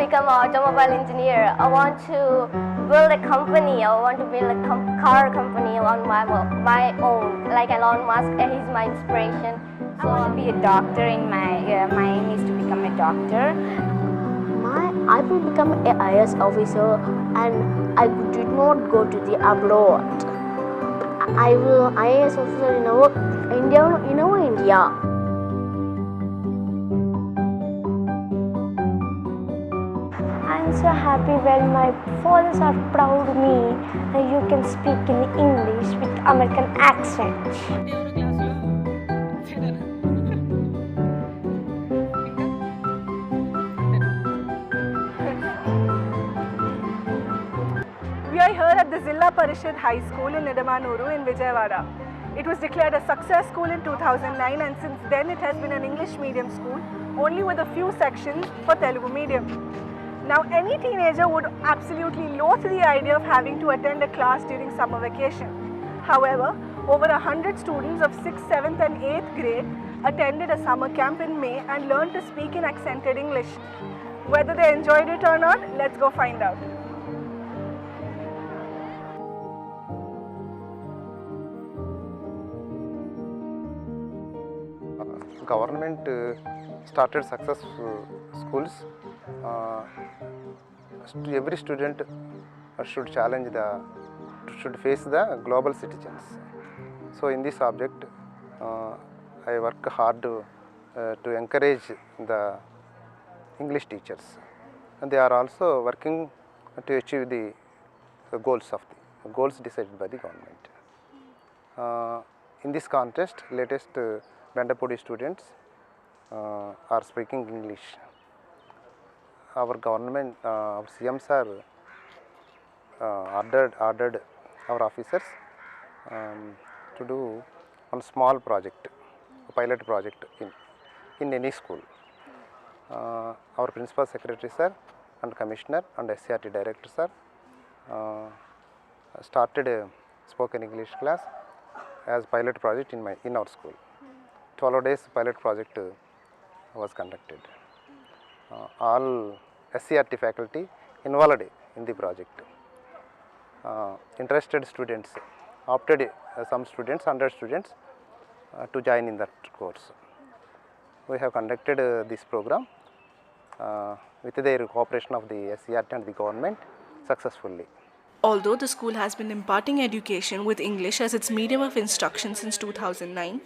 become an automobile engineer. I want to build a company. I want to build a car company on my own. Like Elon Musk, he's my inspiration. So I want to be a doctor. My aim is to become a doctor. I will become an IAS officer, and I did not go to the abroad. I will IAS officer in our India. I'm so happy when my fathers are proud of me that you can speak in English with American accent. We are here at the Zilla Parishad High School in Nidamanuru in Vijayawada. It was declared a success school in 2009, and since then it has been an English medium school, only with a few sections for Telugu medium. Now, any teenager would absolutely loathe the idea of having to attend a class during summer vacation. However, over 100 students of 6th, 7th and 8th grade attended a summer camp in May and learned to speak in accented English. Whether they enjoyed it or not, let's go find out. Government started success schools. Every student should face the global citizens. So in this subject, I work hard to encourage the English teachers, and they are also working to achieve the goals decided by the government. In this contest, latest Bandapudi students are speaking English. Our government, our CM sir ordered our officers to do one small project, a pilot project in any school. Our principal secretary sir and commissioner and SCRT director sir started a spoken English class as pilot project in our school. 12 days pilot project was conducted. All SCRT faculty involved in the project. Interested students opted, some students, 100 students to join in that course. We have conducted this program with the cooperation of the SCRT and the government successfully. Although the school has been imparting education with English as its medium of instruction since 2009,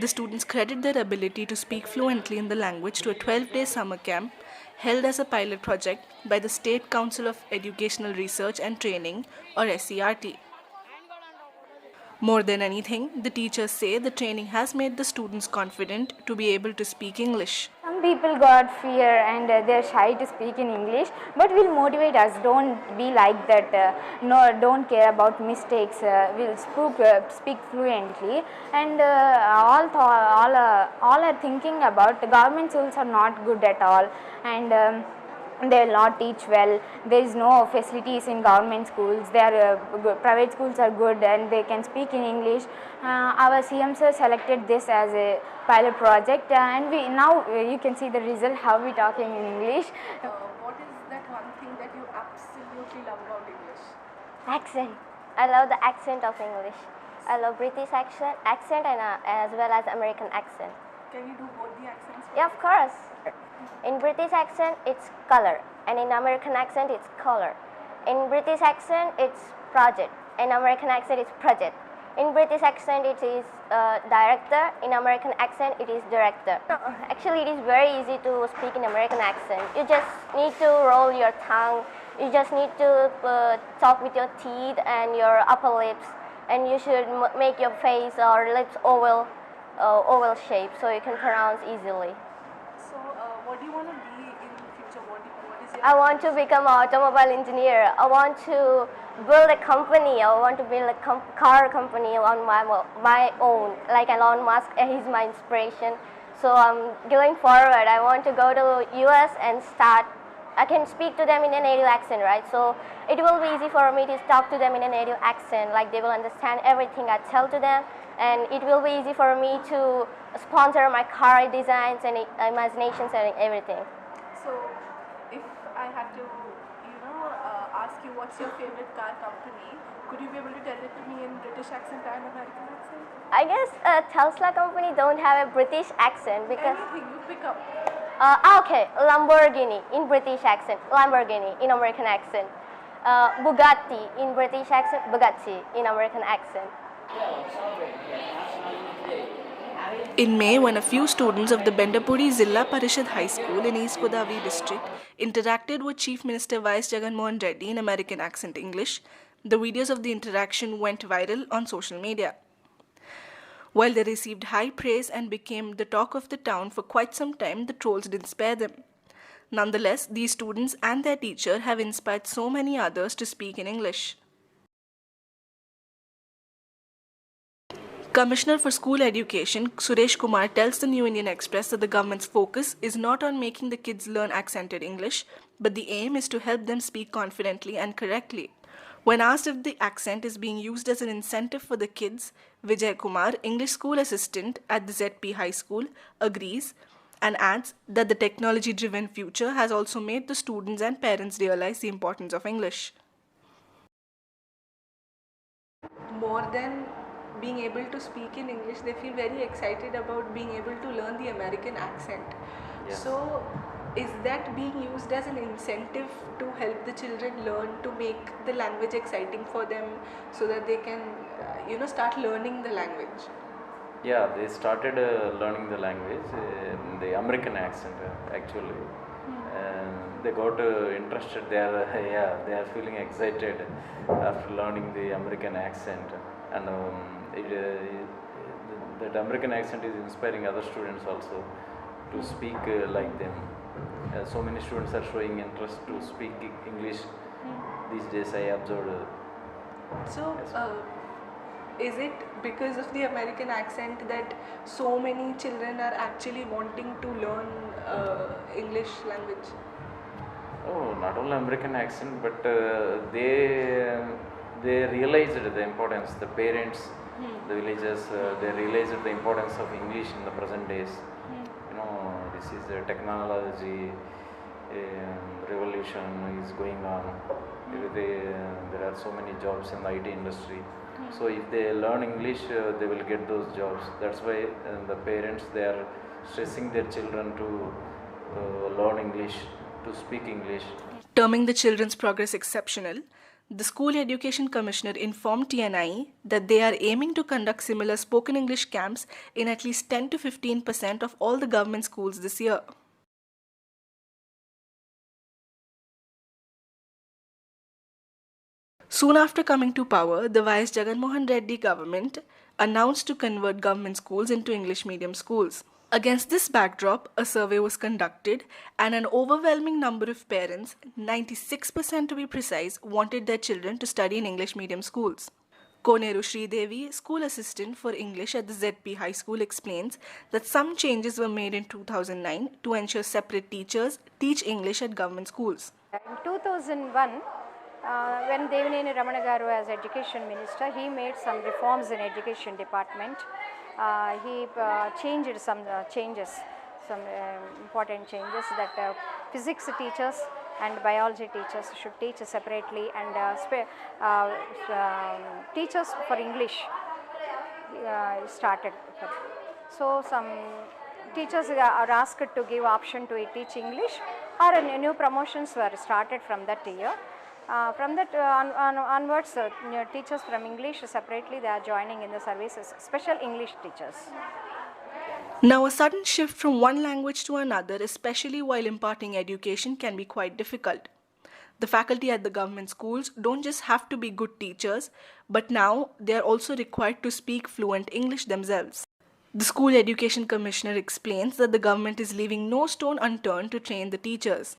the students credit their ability to speak fluently in the language to a 12-day summer camp held as a pilot project by the State Council of Educational Research and Training, or SCRT. More than anything, the teachers say the training has made the students confident to be able to speak English. Some people got fear and they're shy to speak in English, but we'll motivate us. Don't be like that. Don't care about mistakes. We'll speak fluently, and all are thinking about the government schools are not good at all, and they will not teach well. There is no facilities in government schools. Private schools are good and they can speak in English. Our CM sir selected this as a pilot project, and now you can see the result, how we talking in English. What is that one thing that you absolutely love about English? Accent. I love the accent of English. I love British accent and as well as American accent. Can you do both the accents? Yeah, of course. In British accent, it's color, and in American accent, it's color. In British accent, it's project. In American accent, it's project. In British accent, it is director. In American accent, it is director. Actually, it is very easy to speak in American accent. You just need to roll your tongue. You just need to talk with your teeth and your upper lips, and you should make your face or lips oval shape so you can pronounce easily. So, what do you want to be in the future? What is your... I want to become an automobile engineer. I want to build a company. I want to build a car company on my own. Like Elon Musk, he's my inspiration. So I'm going forward. I want to go to US and start. I can speak to them in a native accent, right? So it will be easy for me to talk to them in a native accent. Like they will understand everything I tell to them, and it will be easy for me to sponsor my car designs and imaginations and everything. So, if I had to, ask you what's your favorite car company. Could you be able to tell it to me in British accent and American accent? I guess Tesla company don't have a British accent because. Anything you pick up. Okay, Lamborghini in British accent, Lamborghini in American accent. Bugatti in British accent, Bugatti in American accent. In May, when a few students of the Bendapuri Zilla Parishad High School in East Godavari district interacted with Chief Minister Vice Jagannath Reddy in American accent English, the videos of the interaction went viral on social media. While they received high praise and became the talk of the town for quite some time, the trolls didn't spare them. Nonetheless, these students and their teacher have inspired so many others to speak in English. Commissioner for School Education, Suresh Kumar, tells the New Indian Express that the government's focus is not on making the kids learn accented English, but the aim is to help them speak confidently and correctly. When asked if the accent is being used as an incentive for the kids, Vijay Kumar, English school assistant at the ZP High School, agrees and adds that the technology-driven future has also made the students and parents realize the importance of English. More than being able to speak in English, they feel very excited about being able to learn the American accent. Yes. So, is that being used as an incentive to help the children learn, to make the language exciting for them so that they can, start learning the language? Yeah, they started learning the language, the American accent actually. They got interested. They are feeling excited after learning the American accent, and that American accent is inspiring other students also to speak like them. So many students are showing interest to speak English these days, I observed. So, is it because of the American accent that so many children are actually wanting to learn English language? Oh, not only American accent, but they realized the importance. The parents, the villagers, they realized the importance of English in the present days. This is the technology revolution is going on. There are so many jobs in the IT industry. So if they learn English, they will get those jobs. That's why the parents, they are stressing their children to learn English, to speak English. Terming the children's progress exceptional, the School Education Commissioner informed TNIE that they are aiming to conduct similar spoken English camps in at least 10 to 15% of all the government schools this year. Soon after coming to power, the Vice Jagannath Reddy government announced to convert government schools into English medium schools. Against this backdrop, a survey was conducted and an overwhelming number of parents, 96% to be precise, wanted their children to study in English medium schools. Koneru Sridevi, school assistant for English at the ZP High School, explains that some changes were made in 2009 to ensure separate teachers teach English at government schools. In 2001, when Devaneni Ramana Garu as Education Minister, he made some reforms in Education Department. He changed some important changes that physics teachers and biology teachers should teach separately, and teachers for English started. So some teachers are asked to give option to teach English, or new promotions were started from that year. From that onwards, teachers from English separately, they are joining in the services, special English teachers. Now, a sudden shift from one language to another, especially while imparting education, can be quite difficult. The faculty at the government schools don't just have to be good teachers, but now they are also required to speak fluent English themselves. The School Education Commissioner explains that the government is leaving no stone unturned to train the teachers.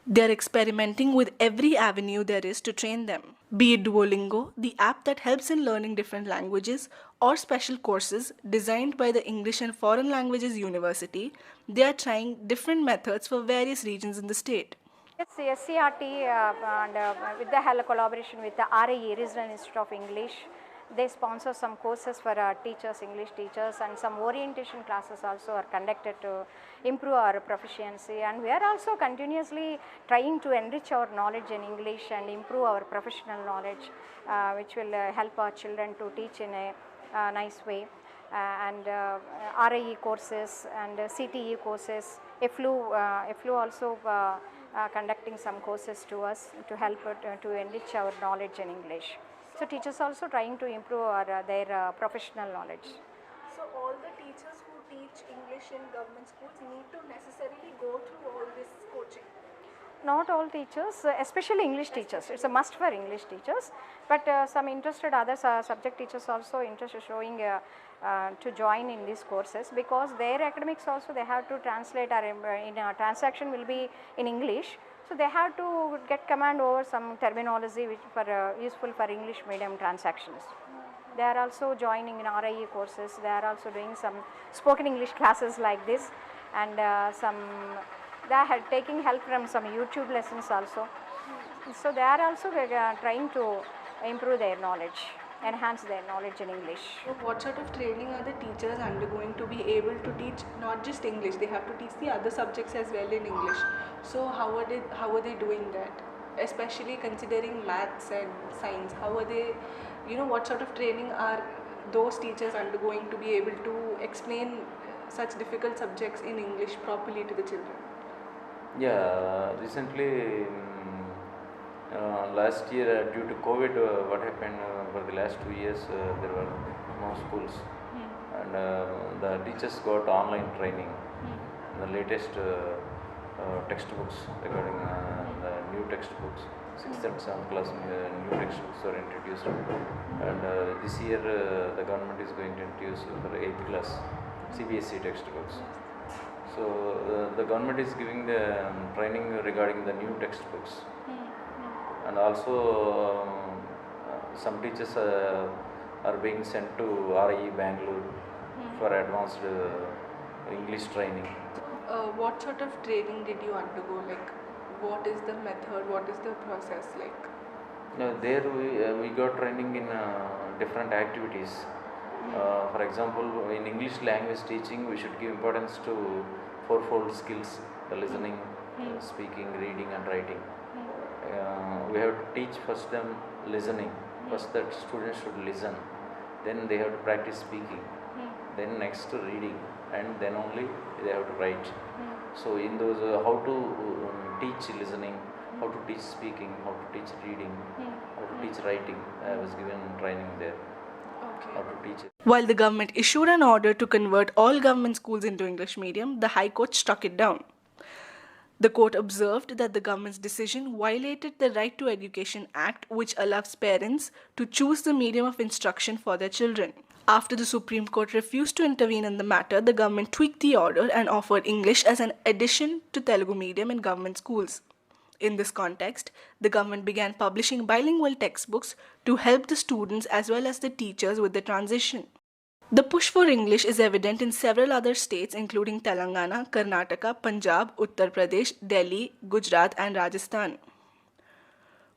They are experimenting with every avenue there is to train them. Be it Duolingo, the app that helps in learning different languages, or special courses designed by the English and Foreign Languages University, they are trying different methods for various regions in the state. Yes, SCRT and with the collaboration with the RIE, Regional Institute of English, They sponsor some courses for teachers, English teachers, and some orientation classes also are conducted to improve our proficiency. And we are also continuously trying to enrich our knowledge in English and improve our professional knowledge, which will help our children to teach in a nice way. And RIE courses and CTE courses, FLU also conducting some courses to us to help to enrich our knowledge in English. So teachers also trying to improve their professional knowledge. So all the teachers who teach English in government schools need to necessarily go through all this coaching? Not all teachers, especially English teachers. It's a must for English teachers, but some interested other subject teachers also interested showing to join in these courses, because their academics also they have to translate in a transaction will be in English. So they have to get command over some terminology which for useful for English medium transactions. They are also joining in RIE courses. They are also doing some spoken English classes like this, and they are taking help from some YouTube lessons also. So they are also trying to improve their knowledge, enhance their knowledge in English. So what sort of training are the teachers undergoing to be able to teach not just English? They have to teach the other subjects as well in English. So how are they doing that? Especially considering maths and science, how are they, what sort of training are those teachers undergoing to be able to explain such difficult subjects in English properly to the children? Yeah, recently last year due to COVID, what happened for the last 2 years, there were no schools, and the teachers got online training, the latest textbooks regarding the new textbooks, 6th and 7th class new textbooks are introduced, and this year the government is going to introduce for 8th class CBSE textbooks. So the government is giving the training regarding the new textbooks, and also some teachers are being sent to RIE Bangalore for advanced English training. What sort of training did you undergo? Like, what is the method? What is the process like? There we got training in different activities. For example, in English language teaching, we should give importance to fourfold skills: the listening, speaking, reading, and writing. We have to teach first them listening. First, that students should listen. Then they have to practice speaking. Then next reading, and then only they have to write. So in those how to teach listening, how to teach speaking, how to teach reading, how to teach writing, I was given training there. How to teach it. While the government issued an order to convert all government schools into English medium, the High Court struck it down. The court observed that the government's decision violated the Right to Education Act, which allows parents to choose the medium of instruction for their children. After the Supreme Court refused to intervene in the matter, the government tweaked the order and offered English as an addition to Telugu medium in government schools. In this context, the government began publishing bilingual textbooks to help the students as well as the teachers with the transition. The push for English is evident in several other states including Telangana, Karnataka, Punjab, Uttar Pradesh, Delhi, Gujarat, and Rajasthan.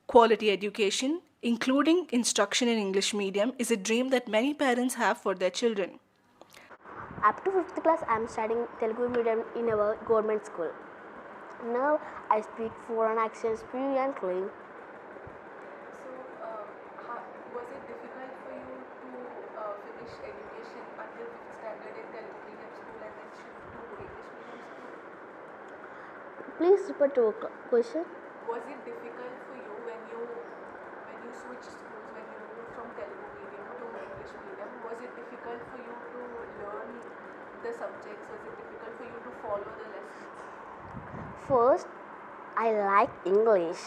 Quality education, including instruction in English medium, is a dream that many parents have for their children. Up to 5th class, I am studying Telugu medium in our government school. Now I speak foreign accents fluently. So, was it difficult for you to finish education until 5th standard in Telugu medium school and then shift to English medium school? Please repeat your question. Was it difficult for you when you switched schools, when you moved from Telugu medium to English medium? Was it difficult for you to learn the subjects? Was it difficult for you to follow the lessons? First, I like English.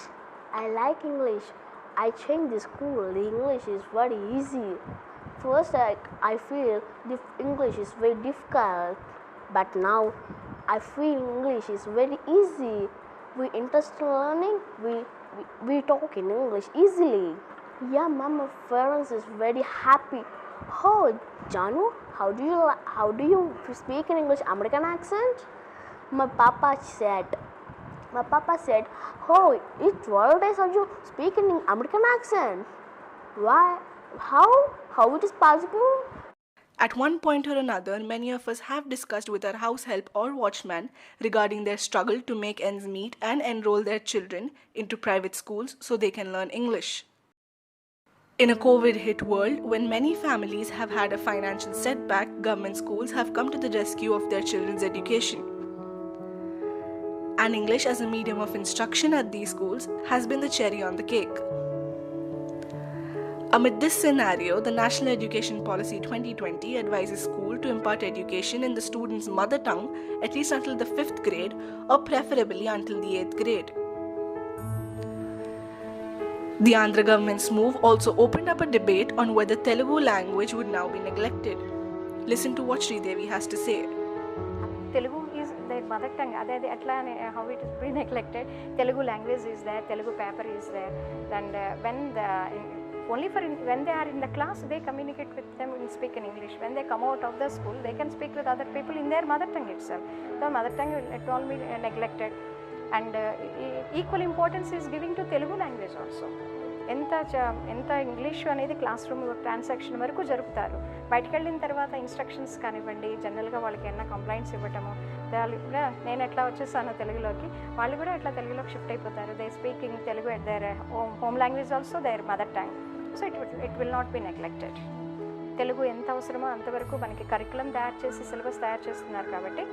I changed the school. The English is very easy. First, I feel the English is very difficult, but now I feel English is very easy. We interested in learning. We talk in English easily. Yeah, Mama, parents is very happy. Oh, Janu, how do you speak in English American accent? My papa said, oh, it's 12 days how you speak in American accent. Why? How it is possible? At one point or another, many of us have discussed with our house help or watchman regarding their struggle to make ends meet and enroll their children into private schools so they can learn English. In a COVID-hit world, when many families have had a financial setback, government schools have come to the rescue of their children's education. And English as a medium of instruction at these schools has been the cherry on the cake. Amid this scenario, the National Education Policy 2020 advises schools to impart education in the student's mother tongue at least until the 5th grade or preferably until the 8th grade. The Andhra government's move also opened up a debate on whether Telugu language would now be neglected. Listen to what Sridevi has to say. Telugu is their mother tongue. How it is being neglected. Telugu language is there, Telugu paper is there. And when they are in the class, they communicate with them and speak in English. When they come out of the school, they can speak with other people in their mother tongue itself. The mother tongue will all be neglected. And equal importance is giving to Telugu language also. ఎంత English అనేది class room transaction వరకు జరుపుతారు. బయటకు వెళ్ళిన తర్వాత instructions కానివ్వండి, జనరల్గా వాళ్ళకి ఏమైనా కంప్లైంట్స్ ఇవ్వటము, నేను ఎట్లా వచ్చేసాను తెలుగులోకి, వాళ్ళు కూడా ఎట్లా తెలుగులోకి షిఫ్ట్ అయిపోతారు. They speaking Telugu at their home language also their mother tongue. So it will not be neglected. Telugu ఎంత అవసరమో అంతవరకు మనకి కరికులం తయారు చేసి సిలబస్ తయారు చేస్తున్నారు కాబట్టి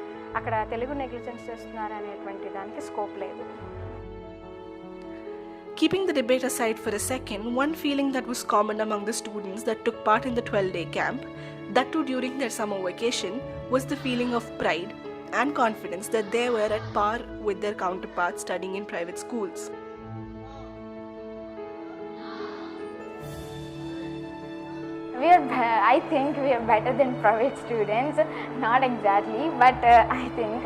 అక్కడ తెలుగు నెగ్లిజెన్స్ చేస్తున్నారు అనేటువంటి దానికి స్కోప్ లేదు. Keeping the debate aside for a second, one feeling that was common among the students that took part in the 12-day camp, that too during their summer vacation, was the feeling of pride and confidence that they were at par with their counterparts studying in private schools. I think we are better than private students, not exactly, but I think